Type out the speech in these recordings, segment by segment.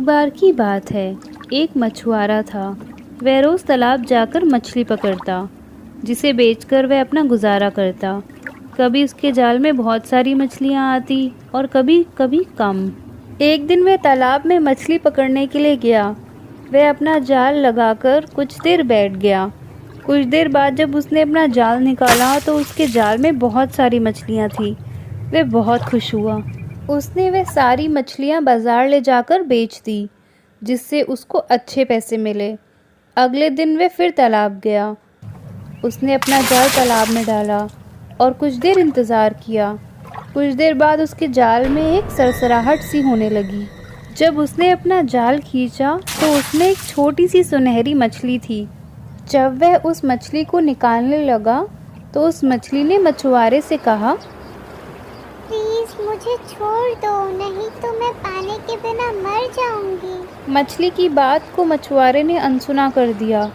बार की बात है, एक मछुआरा था। वह रोज़ तालाब जाकर मछली पकड़ता, जिसे बेचकर वह अपना गुजारा करता। कभी उसके जाल में बहुत सारी मछलियाँ आती और कभी कभी कम। एक दिन वह तालाब में मछली पकड़ने के लिए गया। वह अपना जाल लगाकर कुछ देर बैठ गया। कुछ देर बाद जब उसने अपना जाल निकाला तो उसके जाल में बहुत सारी मछलियाँ थीं। वह बहुत खुश हुआ। उसने वह सारी मछलियाँ बाजार ले जाकर बेच दी, जिससे उसको अच्छे पैसे मिले। अगले दिन वह फिर तालाब गया। उसने अपना जाल तालाब में डाला और कुछ देर इंतज़ार किया। कुछ देर बाद उसके जाल में एक सरसराहट सी होने लगी। जब उसने अपना जाल खींचा तो उसमें एक छोटी सी सुनहरी मछली थी। जब वह उस मछली को निकालने लगा तो उस मछली ने मछुआरे से कहा, प्लीज मुझे छोड़ दो, नहीं तो मैं पानी के बिना मर जाऊंगी। मछली की बात को मछुआरे ने अनसुना कर दिया।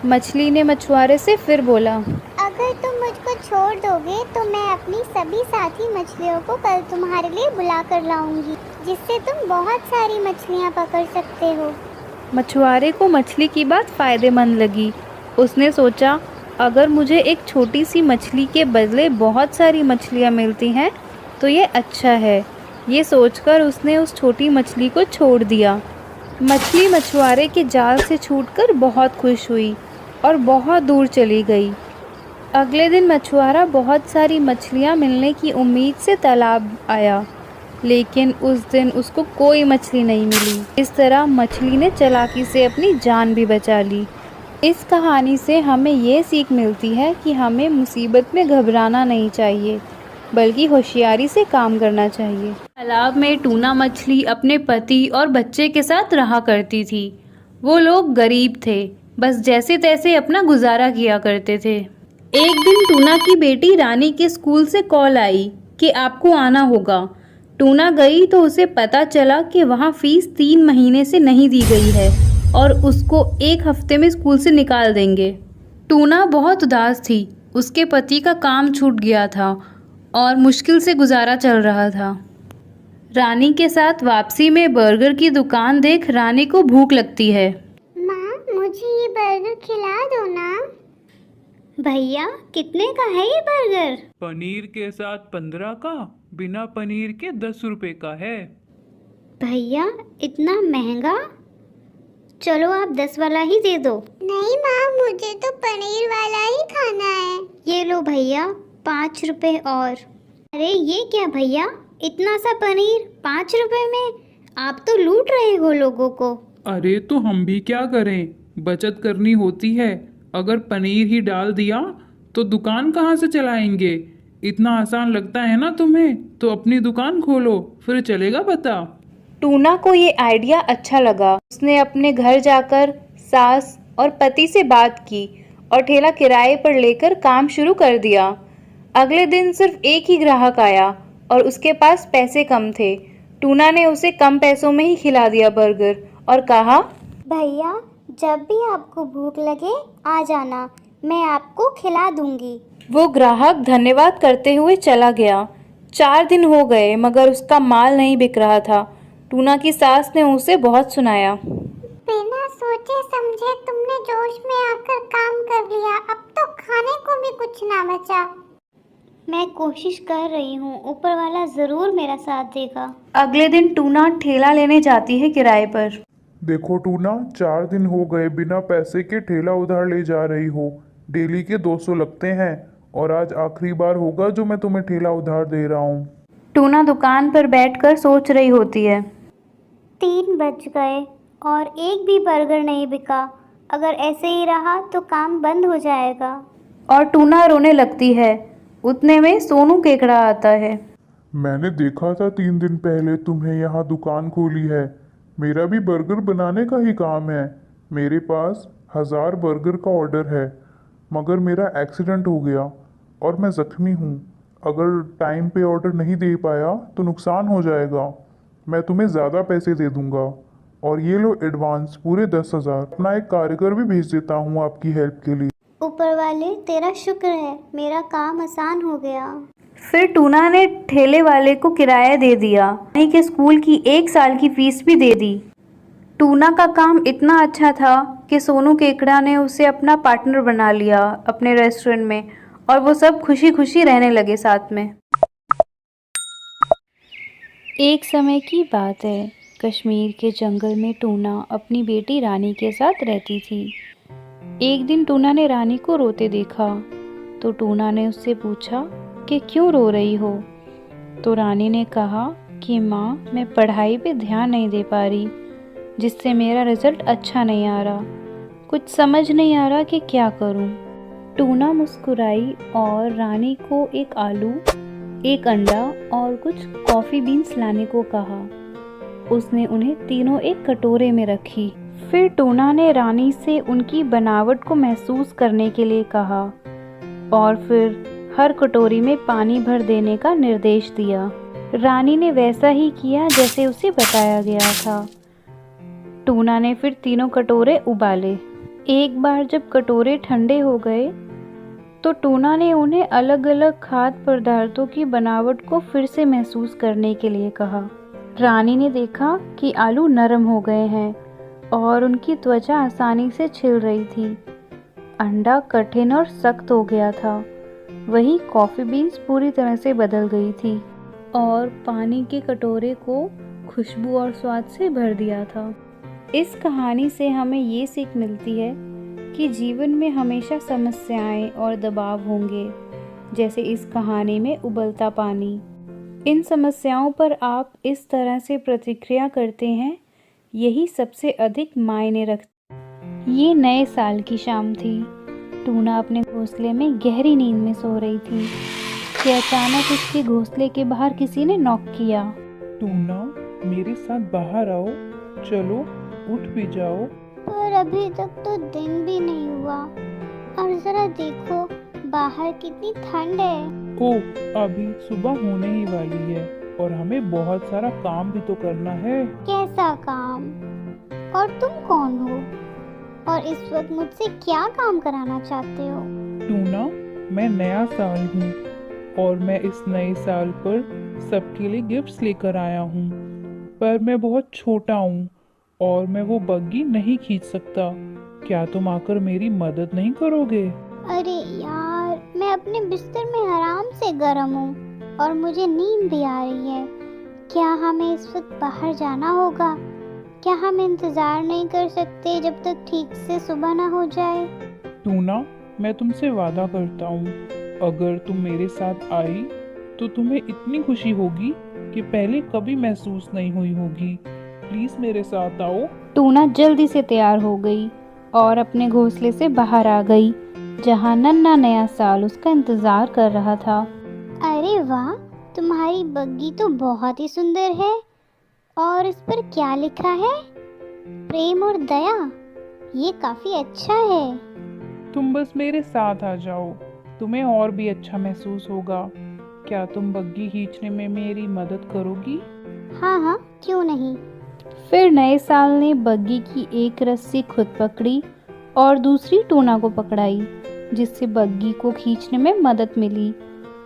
मछली ने मछुआरे से फिर बोला, अगर तुम मुझको छोड़ दोगे तो मैं अपनी सभी साथी मछलियों को कल तुम्हारे लिए बुला कर लाऊंगी, जिससे तुम बहुत सारी मछलियाँ पकड़ सकते हो। मछुआरे को मछली की बात फ़ायदेमंद लगी। उसने सोचा, अगर मुझे एक छोटी सी मछली के बदले बहुत सारी मछलियाँ मिलती हैं तो ये अच्छा है। ये सोचकर उसने उस छोटी मछली को छोड़ दिया। मछली मछुआरे के जाल से छूटकर बहुत खुश हुई और बहुत दूर चली गई। अगले दिन मछुआरा बहुत सारी मछलियाँ मिलने की उम्मीद से तालाब आया, लेकिन उस दिन उसको कोई मछली नहीं मिली। इस तरह मछली ने चालाकी से अपनी जान भी बचा ली। इस कहानी से हमें ये सीख मिलती है कि हमें मुसीबत में घबराना नहीं चाहिए, बल्कि होशियारी से काम करना चाहिए। तालाब में टूना मछली अपने पति और बच्चे के साथ रहा करती थी। वो लोग गरीब थे, बस जैसे तैसे अपना गुजारा किया करते थे। एक दिन टूना की बेटी रानी के स्कूल से कॉल आई कि आपको आना होगा। टूना गई तो उसे पता चला कि वहाँ फीस 3 महीने से नहीं दी गई है और उसको 1 हफ्ते में स्कूल से निकाल देंगे। टूना बहुत उदास थी। उसके पति का काम छूट गया था और मुश्किल से गुजारा चल रहा था। रानी के साथ वापसी में बर्गर की दुकान देख रानी को भूख लगती है। माँ, मुझे ये बर्गर खिला दो ना। भैया, कितने का है ये बर्गर? पनीर के साथ 15 का, बिना पनीर के 10 रुपए का है। भैया, इतना महंगा? चलो आप 10 वाला ही दे दो। नहीं माँ, मुझे तो पनीर वाला ही खाना है। ये लो भैया, 5 रुपए और। अरे ये क्या भैया, इतना सा पनीर 5 रुपए में? आप तो लूट रहे हो लोगों को। अरे तो हम भी क्या करें, बचत करनी होती है। अगर पनीर ही डाल दिया तो दुकान कहाँ से चलाएंगे? इतना आसान लगता है ना तुम्हें? तो अपनी दुकान खोलो, फिर चलेगा बता। टूना को ये आइडिया अच्छा लगा। उसने अपने घर जाकर सास और पति से बात की और ठेला किराए पर लेकर काम शुरू कर दिया। अगले दिन सिर्फ एक ही ग्राहक आया और उसके पास पैसे कम थे। टूना ने उसे कम पैसों में ही खिला दिया बर्गर और कहा, भैया, जब भी आपको भूख लगे आ जाना, मैं आपको खिला दूंगी। वो ग्राहक धन्यवाद करते हुए चला गया। 4 दिन हो गए मगर उसका माल नहीं बिक रहा था। टूना की सास ने उसे बहुत सुनाया। बिना सोचे समझे तुमने जोश में आकर काम कर लिया, अब तो खाने को भी कुछ ना बचा। मैं कोशिश कर रही हूँ, ऊपर वाला जरूर मेरा साथ देगा। अगले दिन टूना ठेला लेने जाती है किराए पर। देखो टूना, 4 दिन हो गए बिना पैसे के ठेला उधार ले जा रही हो। डेली के 200 लगते हैं और आज आखिरी बार होगा जो मैं तुम्हें ठेला उधार दे रहा हूँ। टूना दुकान पर बैठकर सोच रही होती है। 3 बज गए और एक भी बर्गर नहीं बिका। अगर ऐसे ही रहा तो काम बंद हो जाएगा। और टूना रोने लगती है। उतने में सोनू केकड़ा आता है। मैंने देखा था 3 दिन पहले तुम्हें यहाँ दुकान खोली है। मेरा भी बर्गर बनाने का ही काम है। मेरे पास 1000 बर्गर का ऑर्डर है, मगर मेरा एक्सीडेंट हो गया और मैं ज़ख्मी हूँ। अगर टाइम पे ऑर्डर नहीं दे पाया तो नुकसान हो जाएगा। मैं तुम्हें ज़्यादा पैसे दे दूँगा और ये लो एडवांस पूरे 10,000। अपना एक कारीगर भी भेज देता हूँ आपकी हेल्प के लिए। ऊपर वाले तेरा शुक्र है, मेरा काम आसान हो गया। फिर टूना ने ठेले वाले को किराया दे दिया। रानी के स्कूल की 1 साल की फीस भी दे दी। टूना का काम इतना अच्छा था कि सोनू केकड़ा ने उसे अपना पार्टनर बना लिया अपने रेस्टोरेंट में, और वो सब खुशी खुशी रहने लगे साथ में। एक समय की बात है, कश्मीर के जंगल में टूना अपनी बेटी रानी के साथ रहती थी। एक दिन टूना ने रानी को रोते देखा, तो टूना ने उससे पूछा कि क्यों रो रही हो। तो रानी ने कहा कि माँ, मैं पढ़ाई पे ध्यान नहीं दे पा रही, जिससे मेरा रिजल्ट अच्छा नहीं आ रहा, कुछ समझ नहीं आ रहा कि क्या करूँ। टूना मुस्कुराई और रानी को एक आलू, एक अंडा और कुछ कॉफ़ी बीन्स लाने को कहा। उसने उन्हें तीनों एक कटोरे में रखी। फिर टूना ने रानी से उनकी बनावट को महसूस करने के लिए कहा और फिर हर कटोरी में पानी भर देने का निर्देश दिया। रानी ने वैसा ही किया जैसे उसे बताया गया था। टूना ने फिर तीनों कटोरे उबाले। एक बार जब कटोरे ठंडे हो गए तो टूना ने उन्हें अलग अलग खाद्य पदार्थों की बनावट को फिर से महसूस करने के लिए कहा। रानी ने देखा कि आलू नरम हो गए हैं और उनकी त्वचा आसानी से छिल रही थी। अंडा कठिन और सख्त हो गया था। वही कॉफ़ी बीन्स पूरी तरह से बदल गई थी और पानी के कटोरे को खुशबू और स्वाद से भर दिया था। इस कहानी से हमें ये सीख मिलती है कि जीवन में हमेशा समस्याएं और दबाव होंगे, जैसे इस कहानी में उबलता पानी। इन समस्याओं पर आप इस तरह से प्रतिक्रिया करते हैं, यही सबसे अधिक मायने रखता। ये नए साल की शाम थी। टूना अपने घोंसले में गहरी नींद में सो रही थी कि अचानक उसके घोंसले के बाहर किसी ने नॉक किया। टूना, मेरे साथ बाहर आओ, चलो उठ भी जाओ। पर अभी तक तो दिन भी नहीं हुआ और जरा देखो बाहर कितनी ठंड है। ओह, अभी सुबह होने ही वाली है और हमें बहुत सारा काम भी तो करना है। कैसा काम? और तुम कौन हो और इस वक्त मुझसे क्या काम कराना चाहते हो? टूना, मैं नया साल हूँ और मैं इस नए साल पर सबके लिए गिफ्ट्स लेकर आया हूँ, पर मैं बहुत छोटा हूँ और मैं वो बग्गी नहीं खींच सकता। क्या तुम आकर मेरी मदद नहीं करोगे? अरे यार, मैं अपने बिस्तर में आराम से गर्म हूँ और मुझे नींद भी आ रही है। क्या हमें इस वक्त बाहर जाना होगा? क्या हम इंतज़ार नहीं कर सकते जब तक ठीक से सुबह ना हो जाए? टूना, मैं तुमसे वादा करता हूँ, अगर तुम मेरे साथ आई तो तुम्हें इतनी खुशी होगी कि पहले कभी महसूस नहीं हुई होगी। प्लीज मेरे साथ आओ। टूना जल्दी से तैयार हो गई और अपने घोंसले से बाहर आ गई, जहाँ नन्हा नया साल उसका इंतजार कर रहा था। अरे वाह, तुम्हारी बग्गी तो बहुत ही सुंदर है। और इस पर क्या लिखा है? प्रेम और दया। ये काफी अच्छा है। तुम बस मेरे साथ आ जाओ, तुम्हें और भी अच्छा महसूस होगा। क्या तुम बग्गी खींचने में मेरी मदद करोगी? हाँ हाँ, क्यों नहीं। फिर नए साल ने बग्गी की एक रस्सी खुद पकड़ी और दूसरी टूना को पकड़ाई, जिससे बग्गी को खींचने में मदद मिली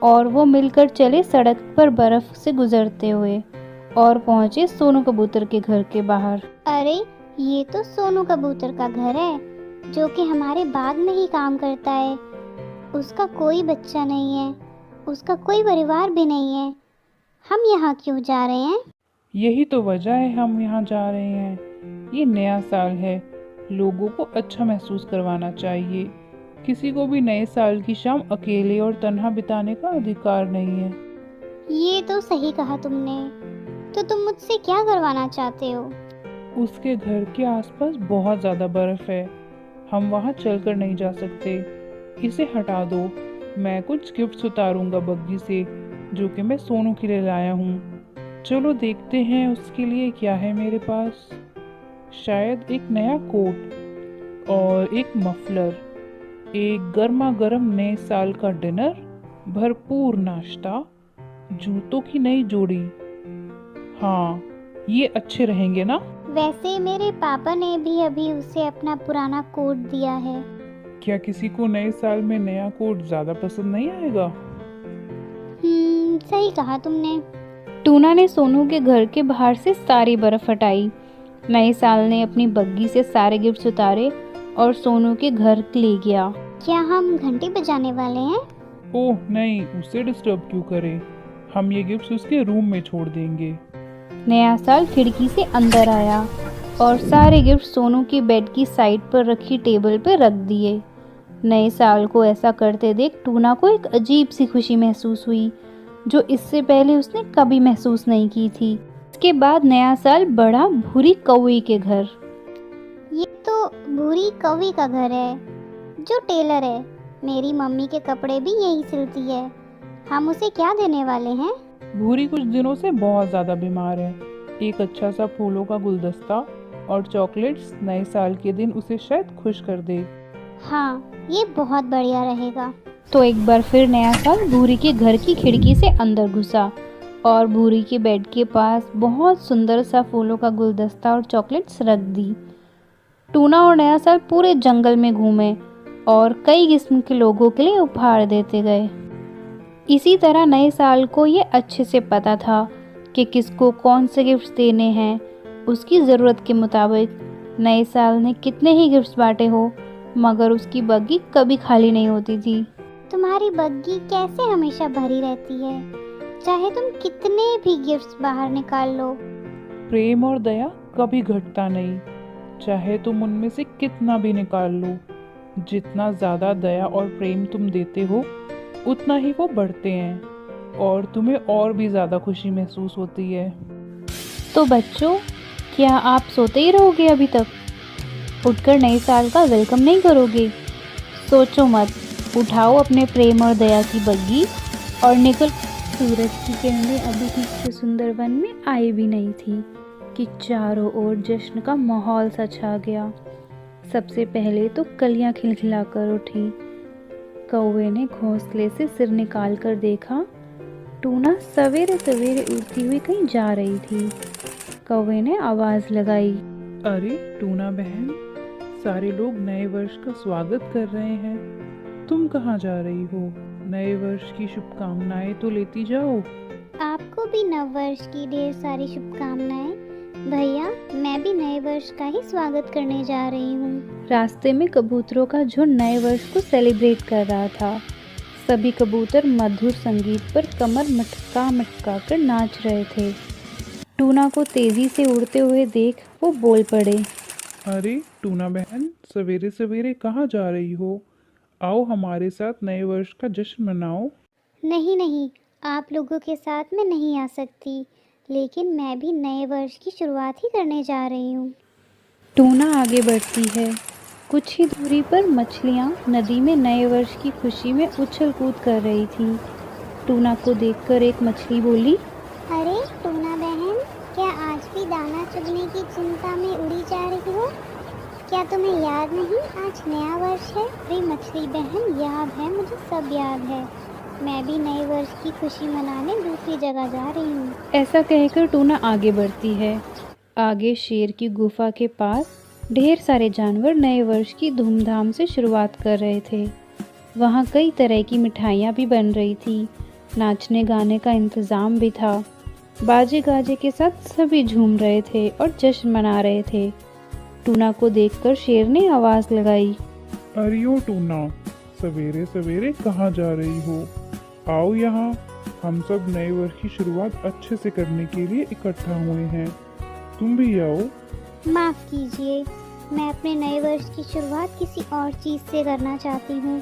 और वो मिलकर चले सड़क पर बर्फ से गुजरते हुए और पहुंचे सोनू कबूतर के घर के बाहर। अरे, ये तो सोनू कबूतर का घर है, जो कि हमारे बाग में ही काम करता है। उसका कोई बच्चा नहीं है, उसका कोई परिवार भी नहीं है। हम यहाँ क्यों जा रहे हैं? यही तो वजह है हम यहाँ जा रहे हैं। ये नया साल है, लोगों को अच्छा महसूस करवाना चाहिए। किसी को भी नए साल की शाम अकेले और तन्हा बिताने का अधिकार नहीं है। ये तो सही कहा तुमने। तो तुम मुझसे क्या करवाना चाहते हो? उसके घर के आसपास बहुत ज़्यादा बर्फ है, हम वहाँ चलकर नहीं जा सकते। इसे हटा दो। मैं कुछ गिफ्ट्स उतारूंगा बग्गी से, जो कि मैं सोनू के लिए लाया हूँ। चलो देखते हैं उसके लिए क्या है मेरे पास। शायद एक नया कोट और एक मफलर, एक गर्मा गर्म नए साल का डिनर, भरपूर नाश्ता, जूतों की नई जोड़ी। हाँ, ये अच्छे रहेंगे ना? वैसे मेरे पापा ने भी अभी उसे अपना पुराना कोट दिया है। क्या किसी को नए साल में नया कोट ज़्यादा पसंद नहीं आएगा? सही कहा तुमने। टूना ने सोनू के घर के बाहर से सारी बर्फ हटाई नए साल ने अपनी बग्गी से सारे गिफ्ट्स उतारे और सोनू के घर ले गया। क्या हम घंटी बजाने वाले हैं? ओह नहीं, उसे डिस्टर्ब क्यों करें। हम ये गिफ्ट्स उसके रूम में छोड़ देंगे। नया साल खिड़की से अंदर आया और सारे गिफ्ट सोनू की बेड की साइड पर रखी टेबल पर रख दिए। नए साल को ऐसा करते देख टूना को एक अजीब सी खुशी महसूस हुई जो इससे पहले उसने कभी महसूस नहीं की थी। इसके बाद नया साल बढ़ा भूरी कौवी के घर। ये तो भूरी कौवी का घर है जो टेलर है। मेरी मम्मी के कपड़े भी यही सिलती है। हम उसे क्या देने वाले हैं? भूरी कुछ दिनों से बहुत ज़्यादा बीमार है। एक अच्छा सा फूलों का गुलदस्ता और चॉकलेट्स नए साल के दिन उसे शायद खुश कर दे। हाँ, ये बहुत बढ़िया रहेगा। तो एक बार फिर नया साल भूरी के घर की खिड़की से अंदर घुसा और भूरी के बेड के पास बहुत सुंदर सा फूलों का गुलदस्ता और चॉकलेट्स रख दी। टूना और नया साल पूरे जंगल में घूमे और कई किस्म के लोगों के लिए उपहार देते गए। इसी तरह नए साल को ये अच्छे से पता था कि किसको कौन से गिफ्ट्स देने हैं। उसकी ज़रूरत के मुताबिक नए साल ने कितने ही गिफ्ट्स बांटे हो, मगर उसकी बग्गी कभी खाली नहीं होती थी। तुम्हारी बग्गी कैसे हमेशा भरी रहती है, चाहे तुम कितने भी गिफ्ट्स बाहर निकाल लो। प्रेम और दया कभी घटता नहीं, चाहे तुम उनमें से कितना भी निकाल लो। जितना ज़्यादा दया और प्रेम तुम देते हो उतना ही वो बढ़ते हैं और तुम्हें और भी ज़्यादा खुशी महसूस होती है। तो बच्चों, क्या आप सोते ही रहोगे अभी तक? उठकर नए साल का वेलकम नहीं करोगे? सोचो मत, उठाओ अपने प्रेम और दया की बग्गी और निकल। सूरज की किरणें अभी ठीक से सुंदर वन में आई भी नहीं थी कि चारों ओर जश्न का माहौल सा छा गया। सबसे पहले तो कलियां खिलखिलाकर उठी। कौवे ने घोंसले से सिर निकाल कर देखा। टूना सवेरे सवेरे उड़ती हुई कहीं जा रही थी। कौवे ने आवाज़ लगाई, अरे टूना बहन, सारे लोग नए वर्ष का स्वागत कर रहे हैं, तुम कहाँ जा रही हो? नए वर्ष की शुभकामनाएं तो लेती जाओ। आपको भी नव वर्ष की ढेर सारी शुभकामनाएं। भैया, मैं भी नए वर्ष का ही स्वागत करने जा रही हूँ। रास्ते में कबूतरों का झुंड नए वर्ष को सेलिब्रेट कर रहा था। सभी कबूतर मधुर संगीत पर कमर मटका मटका कर नाच रहे थे। टूना को तेजी से उड़ते हुए देख वो बोल पड़े, अरे टूना बहन, सवेरे सवेरे कहाँ जा रही हो? आओ हमारे साथ नए वर्ष का जश्न मनाओ। नहीं नहीं, आप लोगों के साथ मैं नहीं आ सकती, लेकिन मैं भी नए वर्ष की शुरुआत ही करने जा रही हूँ। टूना आगे बढ़ती है। कुछ ही दूरी पर मछलियाँ नदी में नए वर्ष की खुशी में उछल कूद कर रही थी। टूना को देखकर एक मछली बोली, अरे टूना बहन, क्या आज भी दाना चुगने की चिंता में उड़ी जा रही हो? क्या तुम्हें याद नहीं आज नया वर्ष है? अरे मछली बहन, याद है, मुझे सब याद है। मैं भी नए वर्ष की खुशी मनाने दूसरी जगह जा रही हूँ। ऐसा कहकर टूना आगे बढ़ती है। आगे शेर की गुफा के पास ढेर सारे जानवर नए वर्ष की धूमधाम से शुरुआत कर रहे थे। वहाँ कई तरह की मिठाइयाँ भी बन रही थी। नाचने गाने का इंतज़ाम भी था। बाजे गाजे के साथ सभी झूम रहे थे और जश्न मना रहे थे। टूना को देखकर शेर ने आवाज़ लगाई, अरे ओ टूना, सवेरे सवेरे कहाँ जा रही हो? आओ यहाँ, हम सब नए वर्ष की शुरुआत अच्छे से करने के लिए इकट्ठा हुए हैं, तुम भी आओ। माफ़ कीजिए, मैं अपने नए वर्ष की शुरुआत किसी और चीज़ से करना चाहती हूँ।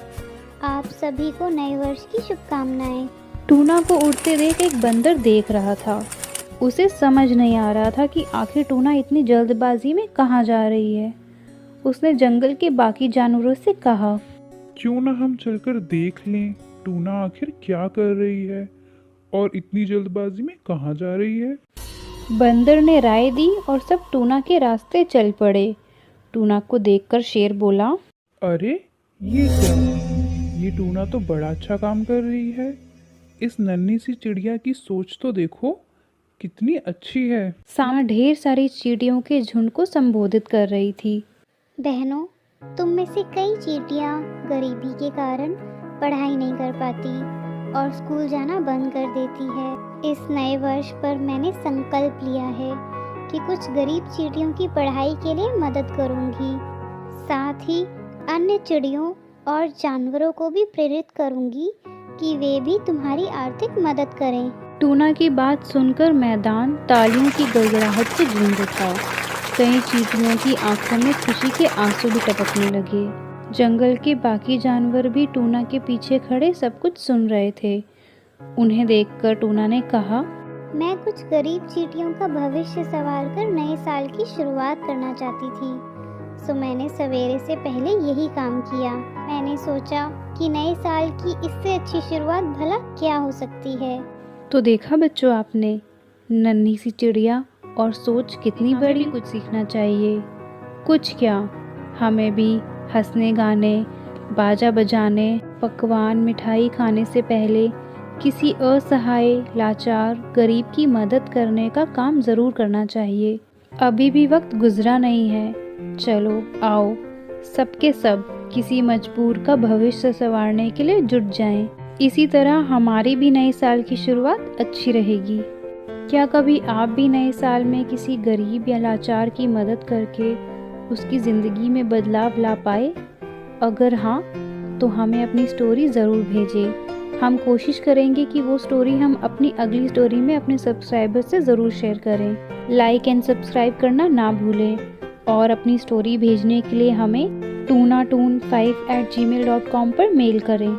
आप सभी को नए वर्ष की शुभकामनाएं। टूना को उड़ते देख एक बंदर देख रहा था। उसे समझ नहीं आ रहा था कि आखिर टूना इतनी जल्दबाजी में कहाँ जा रही है। उसने जंगल के बाकी जानवरों से कहा, क्यों ना हम चलकर देख लें टूना आखिर क्या कर रही है और इतनी जल्दबाजी में कहाँ जा रही है। बंदर ने राय दी और सब टूना के रास्ते चल पड़े। टूना को देखकर शेर बोला, अरे ये क्या? ये टूना तो बड़ा अच्छा काम कर रही है। इस नन्ही सी चिड़िया की सोच तो देखो, कितनी अच्छी है। सामने ढेर सारी चींटियों के झुंड को संबोधित कर रही थी। बहनों, तुम में से कई चींटियाँ गरीबी के कारण पढ़ाई नहीं कर पाती और स्कूल जाना बंद कर देती है। इस नए वर्ष पर मैंने संकल्प लिया है कि कुछ गरीब चींटियों की पढ़ाई के लिए मदद करूंगी। साथ ही अन्य चिड़ियों और जानवरों को भी प्रेरित करूंगी कि वे भी तुम्हारी आर्थिक मदद करें। टूना की बात सुनकर मैदान तालियों की गड़गड़ाहट से गूंज उठा। कई चींटियों की आंखों में खुशी के आंसू भी टपकने लगे। जंगल के बाकी जानवर भी टूना के पीछे खड़े सब कुछ सुन रहे थे। उन्हें देखकर टूना ने कहा, मैं कुछ गरीब चींटियों का भविष्य संवार कर नए साल की शुरुआत करना चाहती थी, सो मैंने सवेरे से पहले यही काम किया। मैंने सोचा कि नए साल की इससे अच्छी शुरुआत भला क्या हो सकती है। तो देखा बच्चों आपने, नन्ही सी चिड़िया और सोच कितनी बड़ी। कुछ सीखना चाहिए। कुछ क्या, हमें भी हंसने गाने, बाजा बजाने, पकवान मिठाई खाने से पहले किसी असहाय लाचार गरीब की मदद करने का काम ज़रूर करना चाहिए। अभी भी वक्त गुजरा नहीं है। चलो आओ सबके सब किसी मजबूर का भविष्य संवारने के लिए जुट जाएं। इसी तरह हमारी भी नए साल की शुरुआत अच्छी रहेगी। क्या कभी आप भी नए साल में किसी गरीब या लाचार की मदद करके उसकी ज़िंदगी में बदलाव ला पाए? अगर हाँ, तो हमें अपनी स्टोरी ज़रूर भेजें। हम कोशिश करेंगे कि वो स्टोरी हम अपनी अगली स्टोरी में अपने सब्सक्राइबर से ज़रूर शेयर करें। लाइक एंड सब्सक्राइब करना ना भूलें और अपनी स्टोरी भेजने के लिए हमें toonatoon5@gmail.com पर मेल करें।